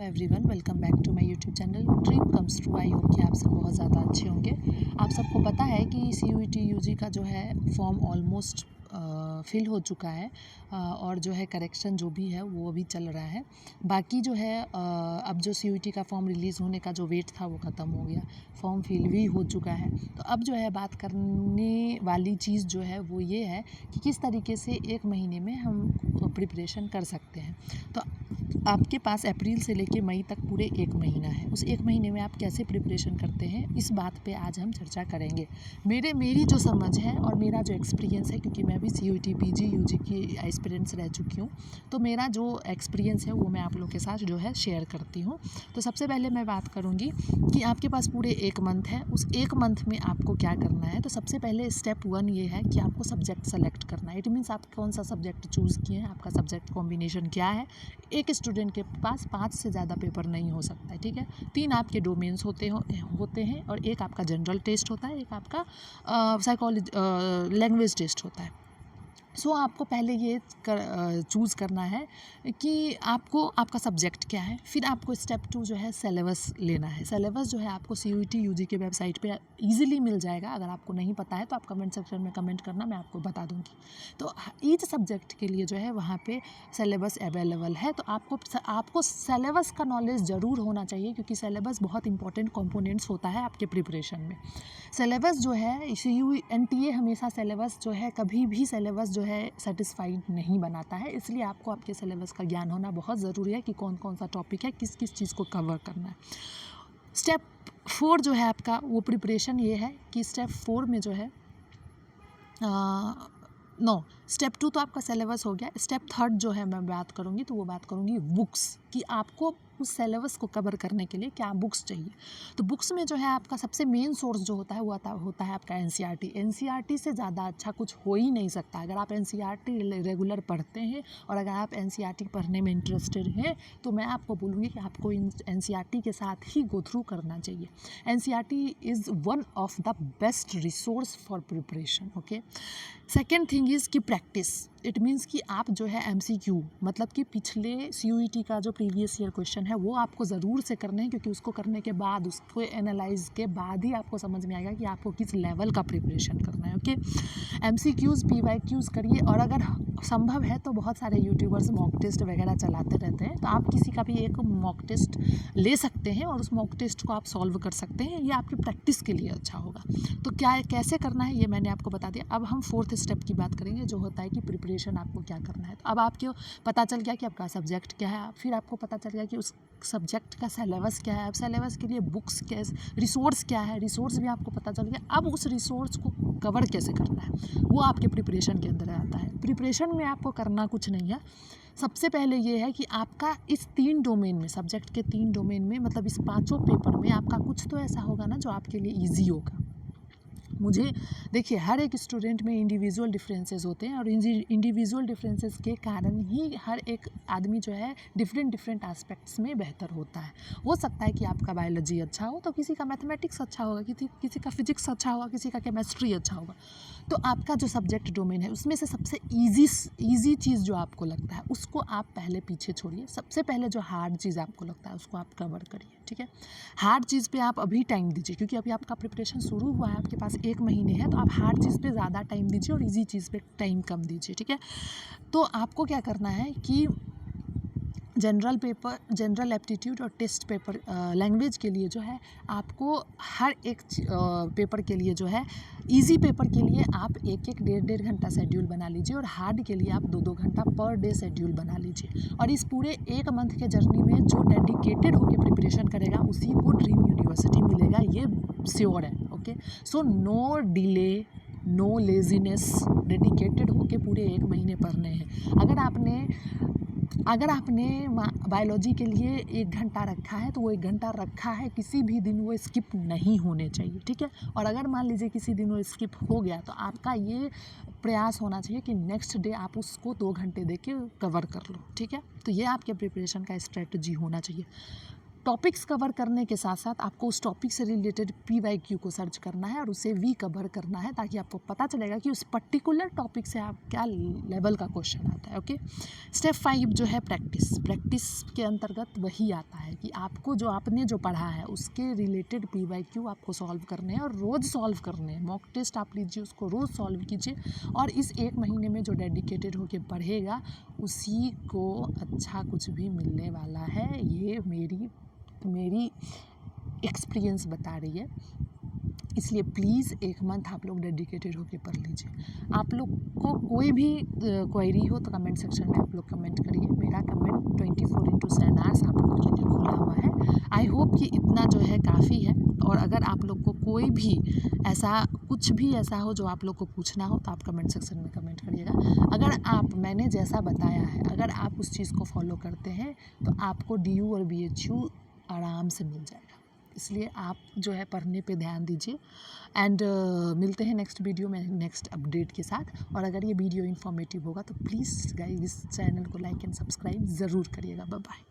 Everyone, welcome back to my YouTube channel dream comes true. I hope कि आप सब बहुत ज़्यादा अच्छे होंगे। आप सबको पता है कि CUET UG का जो है फॉर्म ऑलमोस्ट फिल हो चुका है और जो है करेक्शन जो भी है वो अभी चल रहा है। बाकी जो है अब जो CUET का फॉर्म रिलीज़ होने का जो वेट था वो ख़त्म हो गया, फॉर्म फिल भी हो चुका है। तो अब जो है बात करने वाली चीज़ जो है वो ये है कि किस तरीके से एक महीने में हम प्रिपरेशन कर सकते हैं। तो आपके पास अप्रैल से लेके मई तक पूरे एक महीना है। उस एक महीने में आप कैसे प्रिपरेशन करते हैं, इस बात पे आज हम चर्चा करेंगे। मेरी जो समझ है और मेरा जो एक्सपीरियंस है, क्योंकि मैं भी CUET PG UG की एस्पिरेंट्स रह चुकी हूँ, तो मेरा जो एक्सपीरियंस है वो मैं आप लोग के साथ जो है शेयर करती हूँ। तो सबसे पहले मैं बात करूँगी कि आपके पास पूरे एक मंथ है। उस एक मंथ में आपको क्या करना है। तो सबसे पहले स्टेप 1 ये है कि आपको सब्जेक्ट सेलेक्ट करना है। इट मीन्स आप कौन सा सब्जेक्ट चूज़ किए हैं, आपका सब्जेक्ट कॉम्बिनेशन क्या है। एक स्टूडेंट के पास 5 से ज़्यादा पेपर नहीं हो सकता है, ठीक है। 3 आपके डोमेन्स होते हैं और एक आपका जनरल टेस्ट होता है, एक आपका लैंग्वेज टेस्ट होता है। सो आपको पहले ये चूज़ करना है कि आपको आपका सब्जेक्ट क्या है। फिर आपको स्टेप 2 जो है सिलेबस लेना है। सिलेबस जो है आपको CUET UG के वेबसाइट पे इजीली मिल जाएगा। अगर आपको नहीं पता है तो आप कमेंट सेक्शन में कमेंट करना, मैं आपको बता दूंगी। तो ईच सब्जेक्ट के लिए जो है वहाँ पे सिलेबस अवेलेबल है। तो आपको सिलेबस का नॉलेज ज़रूर होना चाहिए, क्योंकि सिलेबस बहुत इंपॉर्टेंट कंपोनेंट्स होता है आपके प्रिपरेशन में। सिलेबस जो है NTA हमेशा सिलेबस जो है कभी भी सिलेबस जो है सेटिस्फाइड नहीं बनाता है। इसलिए आपको आपके सिलेबस का ज्ञान होना बहुत ज़रूरी है कि कौन कौन सा टॉपिक है, किस किस चीज़ को कवर करना है। स्टेप 4 जो है आपका वो प्रिपरेशन ये है कि स्टेप 4 में जो है स्टेप 2 तो आपका सिलेबस हो गया। स्टेप 3 जो है मैं बात करूँगी तो वो बात करूँगी बुक्स, कि आपको उस सिलेबस को कवर करने के लिए क्या बुक्स चाहिए। तो बुक्स में जो है आपका सबसे मेन सोर्स जो होता है वो होता है आपका NCERT से ज़्यादा अच्छा कुछ हो ही नहीं सकता। अगर आप NCERT रेगुलर पढ़ते हैं और अगर आप NCERT पढ़ने में इंटरेस्टेड हैं तो मैं आपको बोलूँगी कि आपको NCERT के साथ ही गो थ्रू करना चाहिए। NCERT is one of the best resource for preparation. Okay, second thing is कि प्रैक्टिस। इट मीन्स कि आप जो है MCQ मतलब कि पिछले CUET का जो प्रीवियस ईयर क्वेश्चन है वो आपको ज़रूर से करने हैं, क्योंकि उसको करने के बाद, उसको एनालाइज के बाद ही आपको समझ में आएगा कि आपको किस लेवल का प्रिपरेशन करना है। ओके, MCQs PYQs करिए, और अगर संभव है तो बहुत सारे यूट्यूबर्स मॉक टेस्ट वगैरह चलाते रहते हैं, तो आप किसी का भी एक मॉक टेस्ट ले सकते हैं और उस मॉक टेस्ट को आप सॉल्व कर सकते हैं। ये आपकी प्रैक्टिस के लिए अच्छा होगा। तो कैसे करना है ये मैंने आपको बता दिया। अब हम 4th स्टेप की बात करेंगे, जो होता है कि प्रिपरेशन आपको क्या करना है। तो अब आपको पता चल गया कि आपका सब्जेक्ट क्या है, फिर आपको पता चल गया कि उस सब्जेक्ट का सिलेबस क्या है। अब सिलेबस के लिए बुक्स रिसोर्स क्या है, रिसोर्स भी आपको पता चल गया। अब उस रिसोर्स को कवर कैसे करना है वो आपके प्रिपरेशन के अंदर आता है। प्रिपरेशन में आपको करना कुछ नहीं है। सबसे पहले ये है कि आपका इस 3 डोमेन में, सब्जेक्ट के 3 डोमेन में, मतलब इस 5 पेपर में आपका कुछ तो ऐसा होगा ना जो आपके लिए ईजी होगा। मुझे देखिए, हर एक स्टूडेंट में इंडिविजुअल डिफरेंसेस होते हैं और इंडिविजुअल डिफरेंसेस के कारण ही हर एक आदमी जो है डिफरेंट एस्पेक्ट्स में बेहतर होता है। हो सकता है कि आपका बायोलॉजी अच्छा हो तो किसी का मैथमेटिक्स अच्छा होगा, किसी का फिजिक्स अच्छा होगा, किसी का केमिस्ट्री अच्छा होगा। तो आपका जो सब्जेक्ट डोमेन है उसमें से सबसे ईजी चीज़ जो आपको लगता है उसको आप पहले पीछे छोड़िए। सबसे पहले जो हार्ड चीज़ आपको लगता है उसको आप कवर करिए, ठीक है। हार्ड चीज़ पे आप अभी टाइम दीजिए, क्योंकि अभी आपका प्रिपरेशन शुरू हुआ है, आपके पास एक महीने है। तो आप हार्ड चीज़ पे ज़्यादा टाइम दीजिए और इजी चीज़ पे टाइम कम दीजिए, ठीक है। तो आपको क्या करना है कि जनरल एप्टीट्यूड और टेस्ट पेपर लैंग्वेज के लिए जो है आपको हर एक पेपर के लिए जो है, इजी पेपर के लिए आप एक डेढ़ घंटा शेड्यूल बना लीजिए और हार्ड के लिए आप 2 घंटा पर डे शेड्यूल बना लीजिए। और इस पूरे एक मंथ के जर्नी में जो डेडिकेटेड होकर प्रिपरेशन करेगा उसी को ड्रीम यूनिवर्सिटी मिलेगा, ये श्योर है। Okay, so no delay, no laziness, dedicated होके पूरे एक महीने पढ़ने हैं। अगर आपने बायोलॉजी के लिए 1 घंटा रखा है तो वो 1 घंटा रखा है, किसी भी दिन वो स्किप नहीं होने चाहिए, ठीक है। और अगर मान लीजिए किसी दिन वो स्किप हो गया तो आपका ये प्रयास होना चाहिए कि नेक्स्ट डे आप उसको 2 घंटे दे के कवर कर लो, ठीक है। तो ये आपके प्रिपरेशन का स्ट्रेटजी होना चाहिए। टॉपिक्स कवर करने के साथ साथ आपको उस टॉपिक से रिलेटेड PYQ को सर्च करना है और उसे भी कवर करना है, ताकि आपको पता चलेगा कि उस पर्टिकुलर टॉपिक से आप क्या लेवल का क्वेश्चन आता है। ओके, स्टेप 5 जो है प्रैक्टिस के अंतर्गत वही आता है कि आपको जो आपने जो पढ़ा है उसके रिलेटेड PYQ आपको सॉल्व करने हैं और रोज़ सॉल्व करने हैं। मॉक टेस्ट आप लीजिए, उसको रोज़ सॉल्व कीजिए और इस 1 महीने में जो डेडिकेटेड होकर पढ़ेगा उसी को अच्छा कुछ भी मिलने वाला है। ये मेरी एक्सपीरियंस बता रही है। इसलिए प्लीज़ 1 मंथ आप लोग डेडिकेटेड होकर पढ़ लीजिए। आप लोग को कोई भी क्वेरी हो तो कमेंट सेक्शन में आप लोग कमेंट करिए। मेरा कमेंट 24/7 आवर्स आप लोगों के लिए खुला हुआ है। आई होप कि इतना जो है काफ़ी है। और अगर आप लोग को कोई भी ऐसा कुछ भी ऐसा हो जो आप लोग को पूछना हो तो आप कमेंट सेक्शन में कमेंट करिएगा। अगर मैंने जैसा बताया है, अगर आप उस चीज़ को फॉलो करते हैं तो आपको DU और BHU आराम से मिल जाएगा। इसलिए आप जो है पढ़ने पे ध्यान दीजिए। एंड मिलते हैं नेक्स्ट वीडियो में नेक्स्ट अपडेट के साथ। और अगर ये वीडियो इन्फॉर्मेटिव होगा तो प्लीज़ गाइस इस चैनल को लाइक एंड सब्सक्राइब ज़रूर करिएगा। Bye bye.